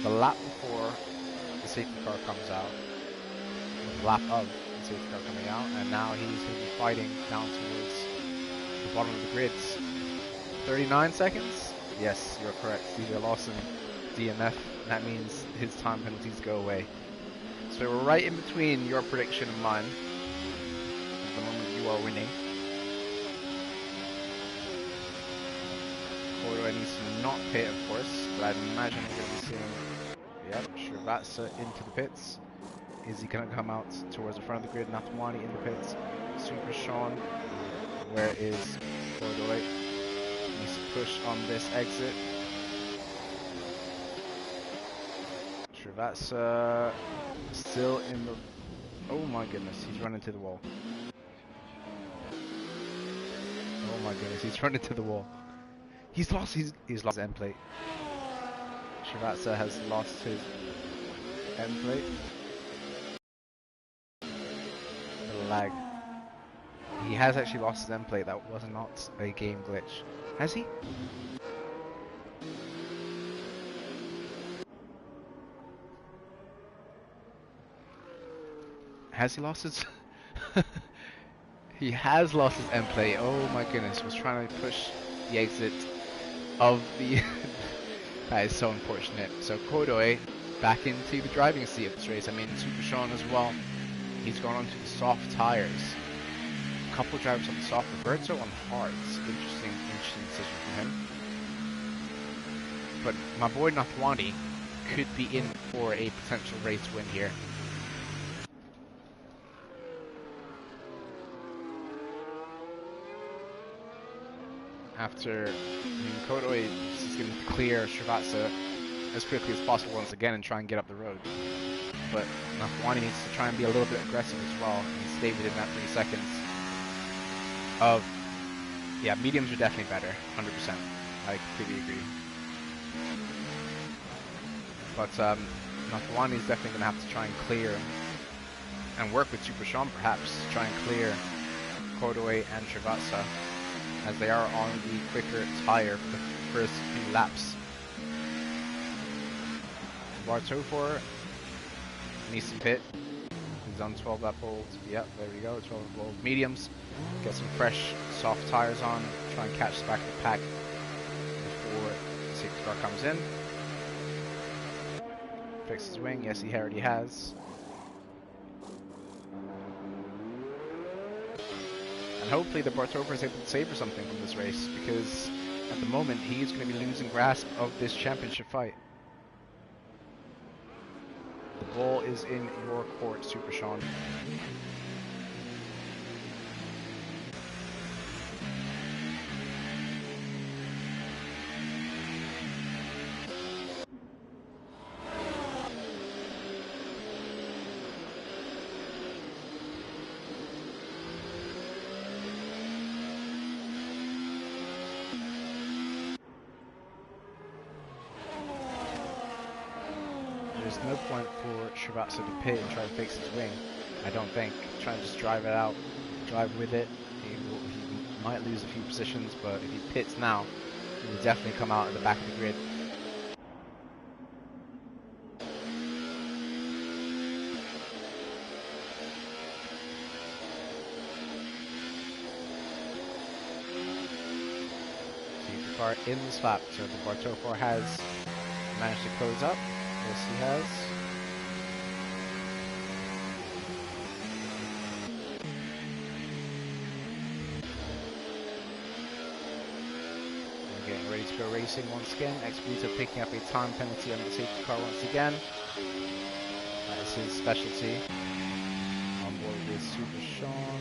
The lap before the safety car comes out, the lap of the safety car coming out, and now he's going to be fighting down towards the bottom of the grids. 39 seconds? Yes, you're correct. CJ Lawson, DNF. That means his time penalties go away. So we're right in between your prediction and mine. At the moment you are winning. Cordoy needs to not pit, of course, but I'd imagine we're going to be seeing, yep, Srivatsa into the pits. Is he going to come out towards the front of the grid? Nathwani in the pits. Super Sean, where is Cordoy? Needs to push on this exit. Srivatsa still in the... Oh my goodness, he's running to the wall. Oh my goodness, he's running to the wall. He's lost his end plate. Srivatsa has lost his end plate. The lag. He has actually lost his end plate. That was not a game glitch. Has he? Has he lost his... He has lost his end plate. Oh my goodness. He was trying to push the exit of the... That is so unfortunate. So Cordoy back into the driving seat of this race. I mean, Super Sean as well. He's gone onto the soft tires. A couple of drivers on the soft. Roberto on hards. Interesting decision from him. But my boy Nathwani could be in for a potential race win here. After Cordoy is going to clear Srivatsa as quickly as possible once again and try and get up the road. But Nathwani needs to try and be a little bit aggressive as well and stay within that 3 seconds of... Yeah, mediums are definitely better, 100%. I completely agree. But Nathwani is definitely going to have to try and clear and work with Super Sean perhaps to try and clear Cordoy and Srivatsa, as they are on the quicker tire for the first few laps. Bartofor needs to pit. He's on 12 lap hold. Yep, there we go. 12 lap hold mediums. Get some fresh soft tires on. Try and catch the back of the pack before the safety car comes in. Fix his wing. Yes, he already has. And hopefully the Bartofer is able to savor something from this race, because at the moment he's going to be losing grasp of this championship fight. The ball is in your court, Super Sean. There's no point for Srivatsa to pit and try to fix his wing. I don't think. Try and just drive it out, drive with it. He might lose a few positions, but if he pits now, he will definitely come out at the back of the grid. Safety car in the slap, so the Bartofor has managed to close up. Yes, he has. We're getting ready to go racing once again. Expedito picking up a time penalty on the safety car once again. That That's his specialty. On board with Super Sean.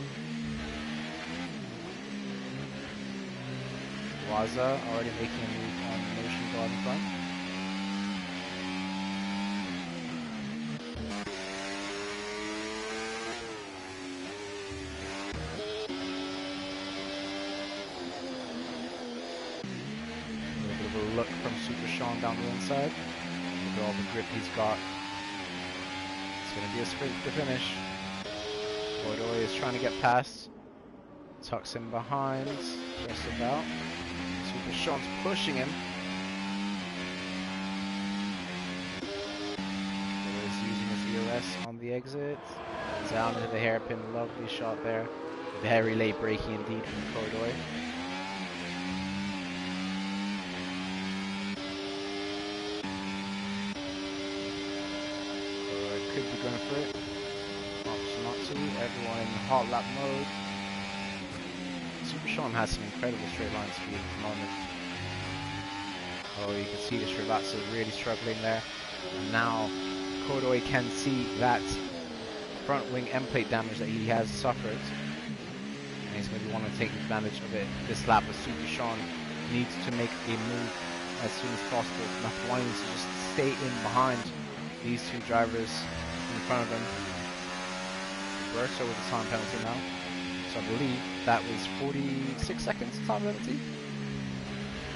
Waza already making a move on Motion Guard in front. A little bit of a look from Super Sean down the inside. Look at all the grip he's got. It's going to be a sprint to finish. Godoy is trying to get past. Tucks him behind. Just about. Super Sean's pushing him. Godoy's using his EOS on the exit. Down into the hairpin. Lovely shot there. Very late braking indeed from Godoy. Could be going for it. Option not to. Everyone in hot lap mode. Super Sean has some incredible straight line speed at the moment. Oh, you can see the Srivatsa really struggling there. And now Godoy can see that front wing end plate damage that he has suffered. And he's going to be wanting to take advantage of it this lap, as Super Sean needs to make a move as soon as possible. Mafwani needs to just stay in behind these two drivers in front of him. Roberto with the time penalty now. So I believe that was 46 seconds time penalty.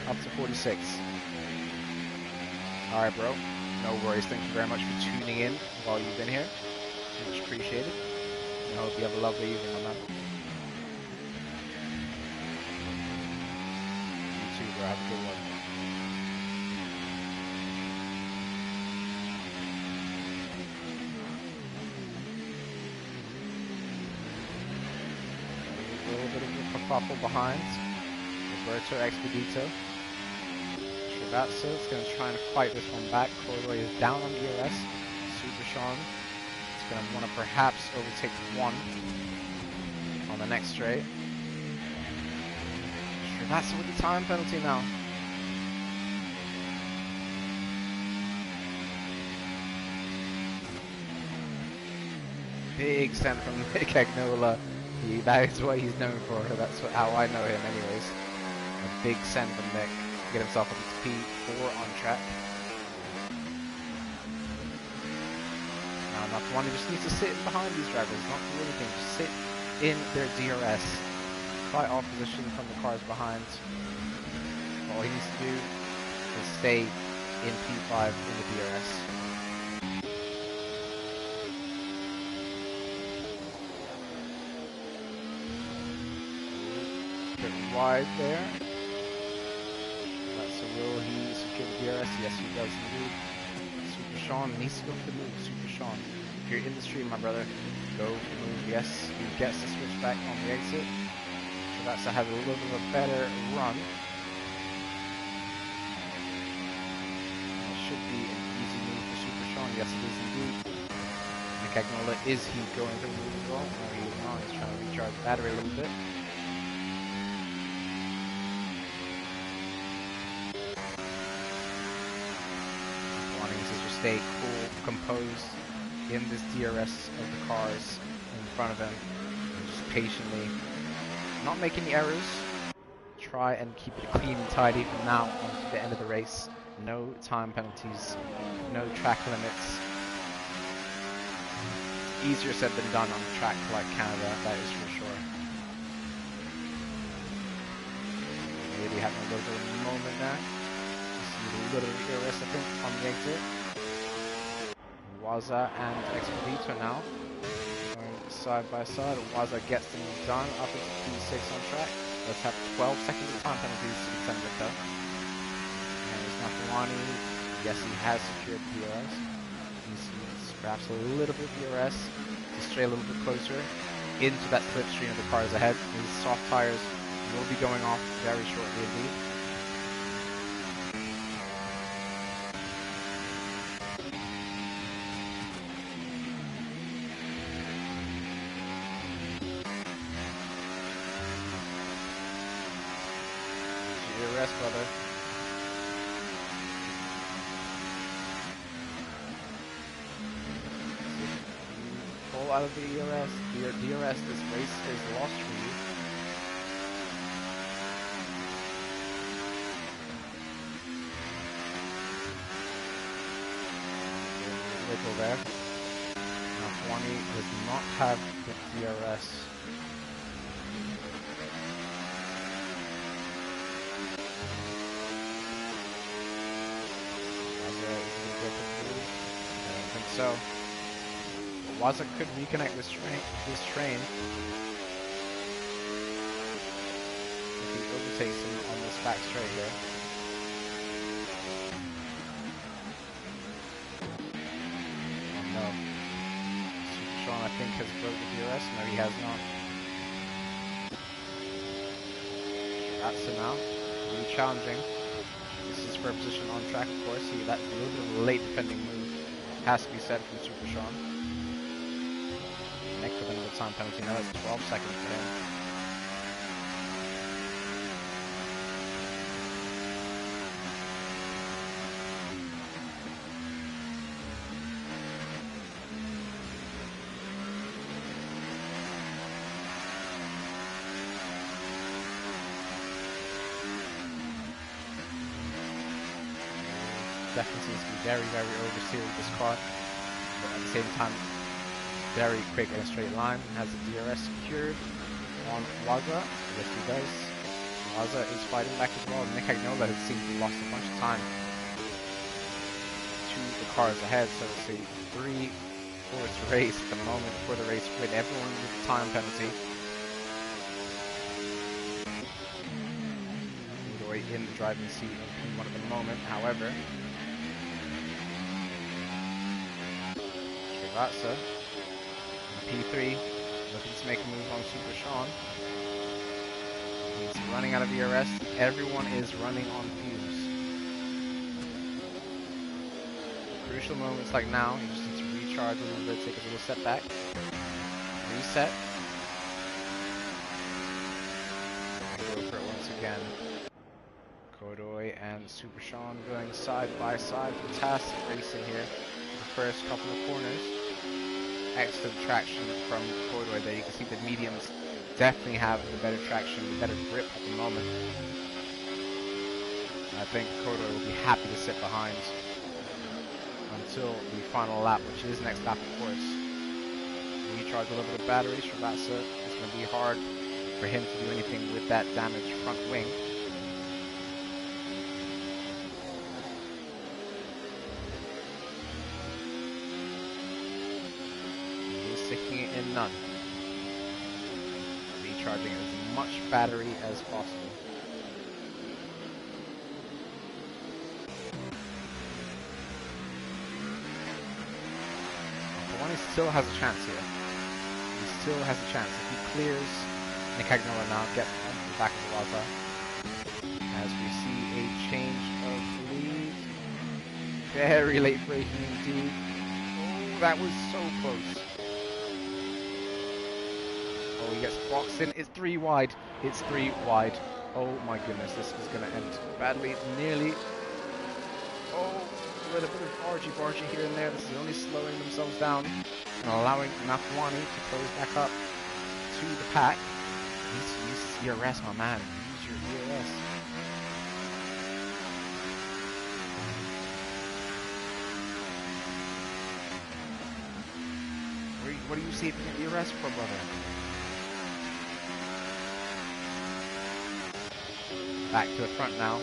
Up to 46. Alright bro, no worries. Thank you very much for tuning in while you've been here. Much appreciated. I hope you have a lovely evening on that. You too bro, have a good one. A little bit of a kerfuffle behind. Roberto Expedito. Srivatsa is going to try and fight this one back. Godoy is down on DRS. Super Sean is going to want to perhaps overtake one on the next straight. Srivatsa with the time penalty now. Big send from Mick Agnola. That is what he's known for. That's how I know him anyways. A big send from Mick to get himself up to P4 on track. Now Mafwani just needs to sit behind these drivers, not do anything, just sit in their DRS. Fight opposition from the cars behind. All he needs to do is stay in P5 in the DRS. Wide there. That's a will he secure the DRS? Yes, he does indeed. Super Sean needs to go for the move. Super Sean, if you're in the stream, my brother, go for the move. Yes, he gets the switch back on the exit. So that's to have a little bit of a better run. It should be an easy move for Super Sean. Yes, it is indeed. Mick Agnola, is he going for the move as well? No, he is not. He's trying to recharge the battery a little bit. Stay cool, composed in this DRS of the cars in front of him, and just patiently, not make any errors, try and keep it clean and tidy from now on to the end of the race. No time penalties, no track limits. Easier said than done on a track like Canada, that is for sure. Maybe having a little bit of a moment there. See a little bit of DRS, I think, on the exit. Waza and Expedito now going side by side. Waza gets them done up into P6 on track. Let's have 12 seconds of time penalties to defend it though. And there's Mafwani. Yes, he has secured the DRS. He's perhaps a little bit of DRS to stray a little bit closer into that slipstream of the cars ahead. His soft tires will be going off very shortly indeed. Rest, brother. out of the DRS. DRS, this race is lost for you. Wiggle there. Now F1 does not have the DRS. So, Waza could reconnect this train if he overtakes him on this back straight here. Oh no. Super Sean, I think, has broke the DRS. No, he has not. That's it now. Really challenging. This is for a position on track, of course. See, that's a little bit of a late defending move. Has to be said from Super Sean. Next with another time penalty. Now that's 12 seconds for him. Definitely seems to be very, very oversteered with this car, but at the same time, very quick in a straight line. Has the DRS secured on Waza. Yes, he does. Waza is fighting back as well. Nick Agnola has seemed to have lost a bunch of time to the cars ahead, so it's a 3-horse race at the moment for the race with everyone with the time penalty. Udoy in the driving seat in P1 at the moment, however. Srivatsa, P3, looking to make a move on Super Sean. He's running out of DRS. Everyone is running on fumes. Crucial moments like now, you just need to recharge a little bit, take a little step back, reset. Go for it once again. Godoy and Super Sean going side by side. Fantastic racing here. The first couple of corners. Excellent traction from Godoy there. You can see the mediums definitely have the better traction, the better grip at the moment. I think Godoy will be happy to sit behind until the final lap, which is next lap, of course. Recharge a little bit of battery. Srivatsa, it's going to be hard for him to do anything with that damaged front wing. Sticking it in none. Recharging as much battery as possible. He still has a chance here. He still has a chance. If he clears Nick Agnola now, get on the back of the Waza. As we see a change of lead. Very late braking indeed. Oh, that was so close. Oh, he gets boxed in. It's 3 wide. It's 3 wide. Oh my goodness, this is going to end badly. Nearly. Oh, a little bit of argy-bargy here and there. This is only slowing themselves down and allowing Nathwani to close back up to the pack. You need to use DRS, my man. Use your DRS. What do you saving your DRS for, brother? Back to the front now.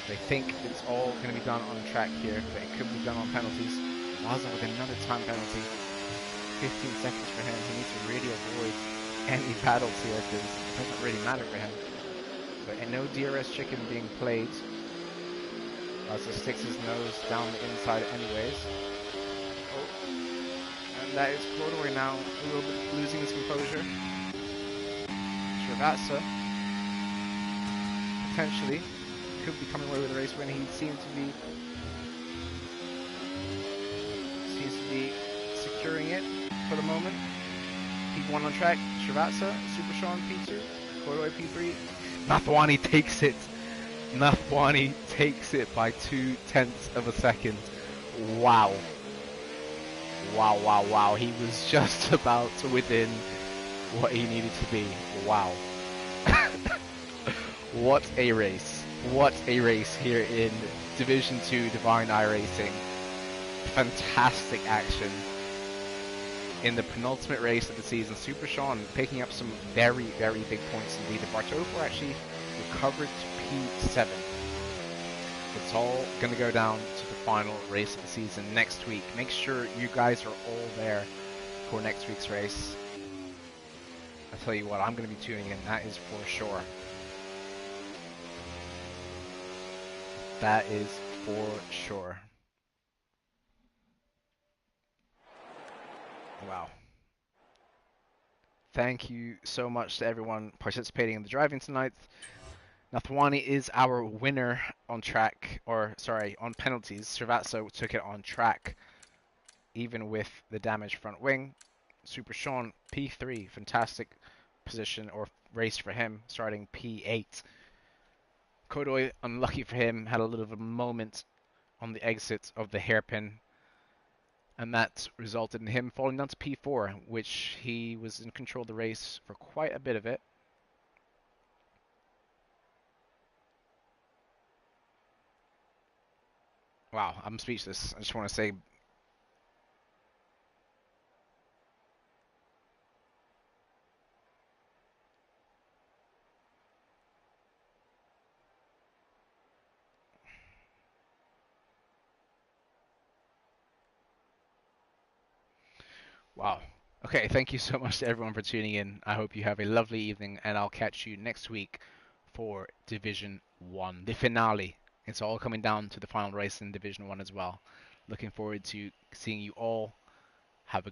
They think it's all going to be done on track here, but it could be done on penalties. Waza with another time penalty. 15 seconds for him. He needs to really avoid any battles here because it doesn't really matter for him. But no DRS chicken being played. Waza sticks his nose down the inside anyways. Oh. And that is Godoy now a little bit losing his composure. Srivatsa potentially could be coming away with a race win. He seems to be securing it for the moment. P1 on track. Srivatsa, Super Sean P2, Godoy P3. Nathwani takes it. Nathwani takes it by 0.2 of a second. Wow. Wow, wow, wow. He was just about within what he needed to be. Wow. What a race. What a race here in Division 2 Divine iRacing. Fantastic action in the penultimate race of the season. Super Sean picking up some very, very big points indeed. The Bartofo actually recovered to P7. It's all going to go down to the final race of the season next week. Make sure you guys are all there for next week's race. I tell you what, I'm going to be tuning in, that is for sure. That is for sure. Wow. Thank you so much to everyone participating in the driving tonight. Nathwani is our winner on track, or sorry, on penalties. Servatso took it on track, even with the damaged front wing. Super Sean, P3, fantastic position or race for him, starting P8. Kodoy, unlucky for him, had a little of a moment on the exit of the hairpin, and that resulted in him falling down to P4, which he was in control of the race for quite a bit of it. Wow, I'm speechless. I just want to say, wow. Okay, thank you so much to everyone for tuning in. I hope you have a lovely evening, and I'll catch you next week for Division 1, the finale. It's all coming down to the final race in Division 1 as well. Looking forward to seeing you all